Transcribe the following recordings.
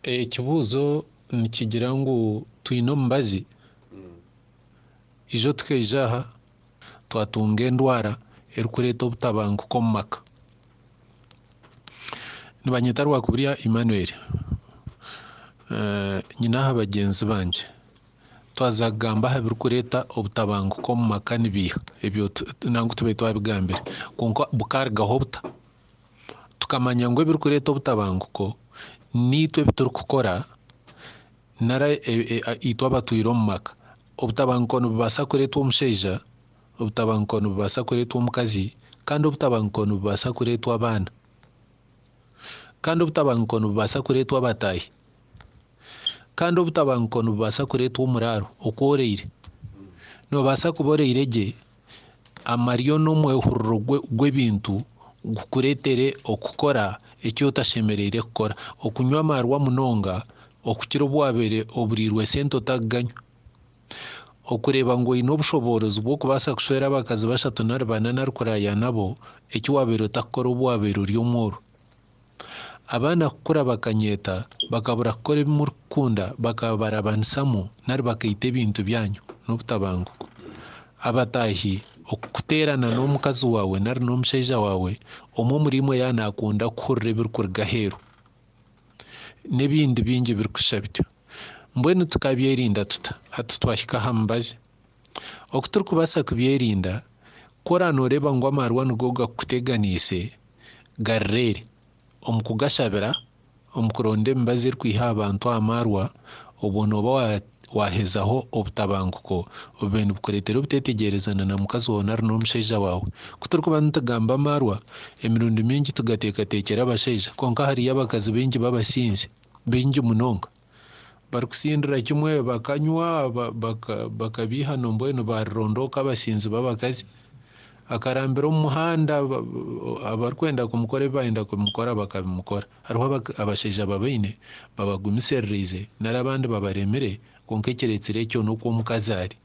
Ekibuuzo nikigira ngu twine omubazi ijo tukaija aha twatunga endwara erikureeta obutabanguko omu maka. Nibanyeta Rwakuburya Emmanuel. Nyine aha bagyenzi bangye twaza kugamba aha birikureeta obutabanguko omu maka nibiiha ebyo nangu tube twabigambire kwonka bukarugaho buta. Tukamanya ngu ebirikureeta obutabanguko niitwe ebiturikukora nara itwe abatwire omu maka. Obutabanguko nibubaasa kureetwa omushaija, obutabanguko nibubaasa kureetwa omukazi, kandi obutabanguko nibubaasa kureetwa abaana, kandi obutabanguko nibubaasa kureetwa abataahi, kandi obutabanguko nibubaasa kureetwa omuraaro okworeire. Noobaasa kuba oreire gye amaryo n'omwehuriro gw'ebintu gukureetere okukora eki otashemereire kukora, okunywa amaarwa munonga okukira obu wabaire oburiirwe sente otakuganywa, okureeba ngu oine obushobozi bw'okubaasa kushwera abakazi 3 nari 4 nari kuraaya nabo eki wabaire otakukora obu wabaire ori omwojo. Abaana kukura bakanyeta bakabura kukora ebi murikukunda bakaba barabanisamu nari bakaita ebintu byanyu n'obutabanguko. Abataahi okuteerana n'omukazi waawe nari n'omushaija waawe omwe omuri imwe yaaba naakunda kuhurira ebirikuruga aheeru n'ebindi bingi birikusha bityo. Mbwenu tukabyerinda tuta hati twahika aha mubazi. Oku turikubaasa kubyerinda kora nooreeba ngu amaarwa nigo gakuteganiise garureere omu kugashabira, omu kuronda emibazi erikwiha abantu aha maarwa, obwo nooba wahezaho obutabanguko obube nibukureetera obuteeteegyerezana na mukazi waawe nari n'omushaija waawe. Kuturikuba nitugamba amaarwa emirundi mingi tugateekateekera abashaija kwonka hariyo abakazi baingi b'abasinzi baingi munonga barikusindira kimwe bakanywa bakabiiha mbwenu barirondooka abasinzi b'abakazi akarambira omu muhanda abarikwenda kumukora ebi bayenda kumukora bakabimukora. Hariho abashaija babaine babagumisereriize nari abandi babaremire kwonka ekireetsire ekyo n'okwo omukazi ari.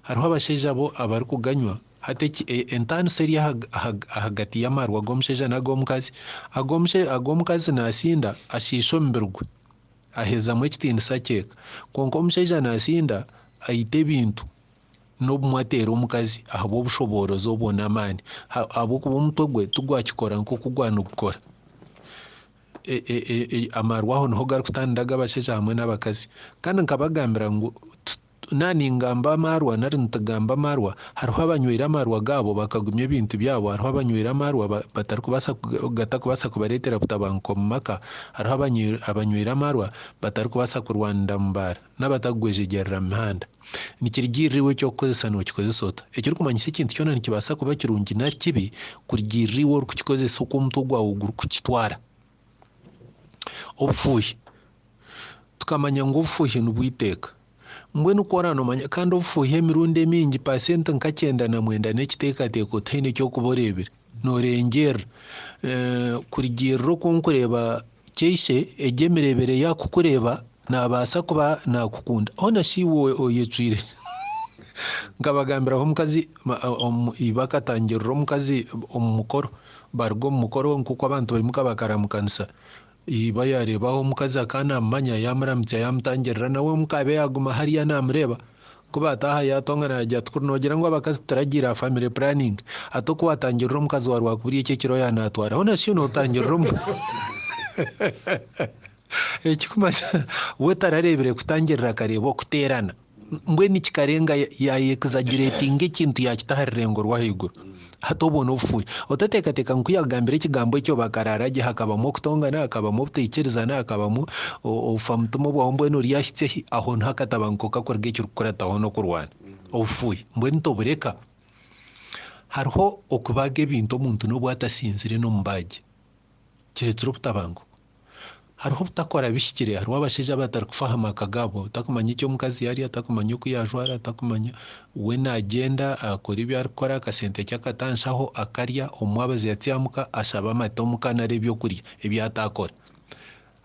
Hariho abashaija bo abarikuganywa hati entaanisa eri ahagati y'amaarwa g'omushaija n'ag'omukazi. Ag'omukazi naasinda ashiisha omubiri gwe ahezamu ekitiinisa kyeka, kwonka omushaija naasinda aita ebintu n'obumwe ateera omukazi ahabw'obushobozi obwo n'amaani ahabw'okuba omutwe gwe tigwakikora nk'oku gwanigukora. Amaarwa aho niho garikutandira ag'abashaija hamwe n'abakazi. Kandi nkabagambira ngu naaningamba amaarwa nari nitugamba amaarwa hariho abanywire amaarwa gaabo bakagumya ebintu byabo, hariho abanywire amaarwa gatakubaasa kubareetera butabanguko mu maka, hariho abanywire amaarwa batarikubaasa kurwanira mu baara n'abatakugwejegyerera mu mihanda. Nikirigirira iwe ekyokukozesa nookikozesa ota. Ekirikumanyisa ekintu kyona nikibaasa kuba kirungi na kibi kurigirira iwe orikukikozesa oku omutwe gwawe gurikukitwara. Obufuuhi tukamanya ngu obufuuhi nibwiteeka. Mbwenu kora nomanya kandi obufuuhi emirundi emingi pasente nka 99 n'ekiteekateeko otaine ekyokuba oreebire noorengyerra. Kurigirira oku nkureeba kyeishe egi emireebere yakukureeba naabaasa kuba naakukunda aho nashiiwe oyecwire. Nkabagambiraho omukazi bakatangirira omukazi omu mukoro baruga omu mukoro nk'oku abantu baimuka bakaramukanisa bayareebaho omukazi akaanamumanya yamuramutsa yamutangirira nawe mukabe yaguma hariya namureeba kuba ataaha yatongana yagira tukuru noogira ngu abakazi turagira family planning ate oku watangirira omukazi wa Rwakuburya eki ekiro yanatwara aho nashiyo nootangirira ekikumanya we tarareebire kutangirira akareeba okuteerana mbwenu kikarenga yayekizagiretinga ekintu yakita aha rurengo rw'ahaiguru. Hati obwo n'obufuuhi otateekateeka ngu yagambira ekigambo ekyo bakararagye hakabamu okutongana hakabamu obuteikyerizana hakabamu obufa mutima bwawe mbwenu ori yahitse aho niho akatabanguko kakuruga ekirikukurataho n'okurwana. Obufuuhi mbwenu tobureka. Hariho okubaga ebintu omuntu n'obu atasinzire n'omubaagi kireetsire obutabanguko. Hariho obutakora bihikire, hariho abashaija batarikufaho amaka gaabo, takumanya eki omukazi yarya, takumanya oku yajwara, takumanya we naagenda akora ebi arikukora akasente kyakatanshaho akarya omwabazi yatyamuka ashaba amata omuka nari ebyokurya ebi atakora.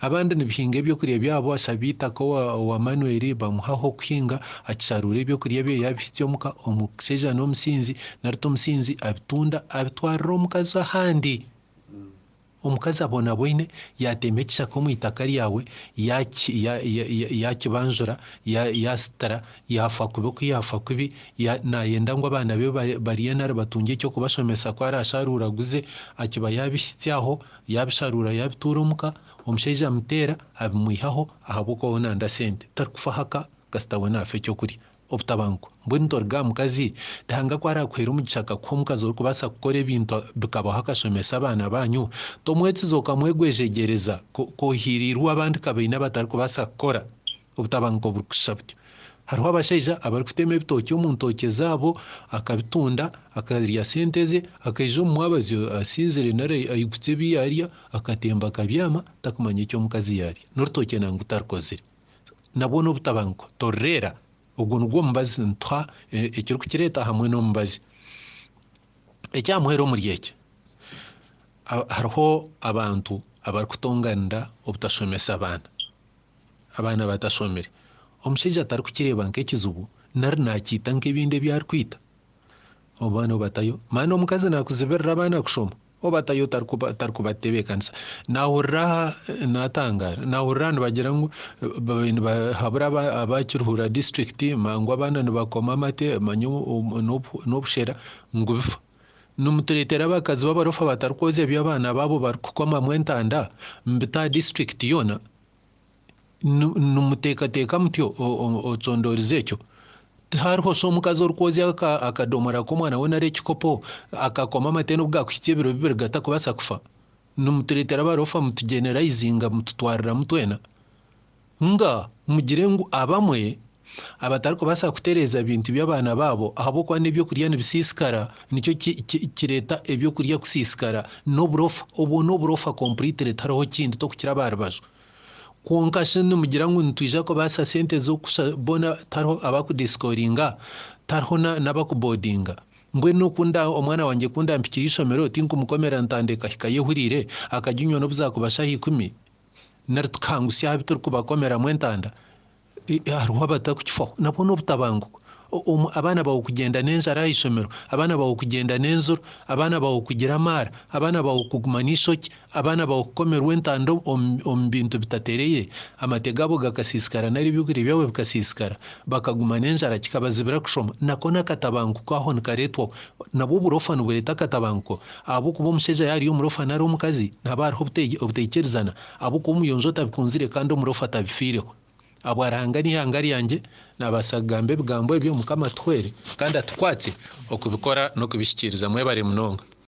Abandi nibahinga ebyokurya byabo ashaba itaka owa Manuel bamuhaho okuhinga akisharuura ebyokurya bye yabihitsya omuka omushaija n'omusinzi naruta omusinzi abitunda abitwarira omukazi ahandi. omukazi abona boine yatema ekishaka omu itaka ryawe yakibanjura yasitara yafa kubi oku yafa kubi nayenda ngu abaana be bariye nari batunge ekyokubashomesa ko arasharuraguze akiba yabihityaho yabisharura yabituura omuka omushaija amuteera abimwihaho ahabw'okuba nanda sente tarikufa haka kasita we nafa ekyokurya obutabanguko mbwenu toruga mukazi Ruhanga ko arakuhera omugisha akakuha omukazi orikubaasa kukora ebintu bikabaho akashomesa abaana banyu tomwetsiza okamwegwejegereza kohirirwa abandi kabaine abatarikubaasa kukora obutabanguko burikusha butyo hariho abashaija abarikutema ebitookye omu ntokye zaabo akabitunda akarya sente ze akaija omu mwabazi asinzire nari aigutse ebi yarya akatemba akabyama takumanya eki omukazi yarya n'orutookye nangu tarikozire nabwo n'obutabanguko torreera ogwo nigwo omubazi nituha ekirikukireeta hamwe n'omubazi ekyamuhera omuri eki hariho abantu abarikutonganira obutashomesa abaana batashomere omushaija atarikukireeba nk'ekizibu nari nakiita nk'ebindi ebyarikwita obaana obatayo maana omukazi nakuziberera abaana kushoma obatayo tarikubatebeekanisa nahurira natangara nahurira nibagira ngu habura abakiruhura district mangu abaana nibakoma amate manye n'obushera ngu bifa nimutureetera abakazi b'abarofa batarikwoza eby'abaana baabo barikukomamu entanda mbita district yoona nimuteekateeka mutyo ocondorize ekyo hariho so omukazi orikwoza akadomora k'omwana we nari ekikopo akakoma amate n'obu gakuhitya ebiro bibiri gatakubaasa kufa nimutureetera abarofa mutugeneraizinga mututwarira mutwena nga mugire ngu abamwe abatarikubaasa kutereeza bintu by'abaana baabo ahabw'okuba n'ebyokurya nibisiisikara nikyo kireeta ebyokurya kusiisikara n'oburofa obwo n'oburofa completely tariho kindi tokukira aha rubaju kwonka nimugira ngu nitwija kubaasa sente z'okubona tariho abakudisikoringa tariho n'abakubodinga mbwenu okunda omwana wange kunda mpikire ishomero tinkumukomera ntandika hika yehurire akajinywa n'obuzakubasha 10 nari tukahangusya habi turikubakomeramu entanda hariho abatakukifaho nabwo n'obutabanguko abaana bawe kugenda n'enjara aha ishomero abaana bawe kugenda n'enzuro abaana bawe kugira amaara abaana bawe kuguma n'ishoki abaana bawe kukomerwa entanda omu bintu bitatereire amate gaabo gakasiisikara nari ebyokurya byabo bikasiisikara bakaguma n'enjara kikabazibira kushoma nako n'akatabanguko aho nikareetwaho nabwo oburofa nibureeta akatabanguko ahabw'okuba omushaija yaari omurofa nari omukazi nihaba hariho obuteikerizana ahabw'okuba omuyonjo tabikunzire kandi omurofa tabifiireho abo arahanga n'ihanga ryange nabaasa kugamba ebigambo ebyo Mukama atuhwere kandi atukwatse okubikora n'okubishyikiriza mwebare munonga.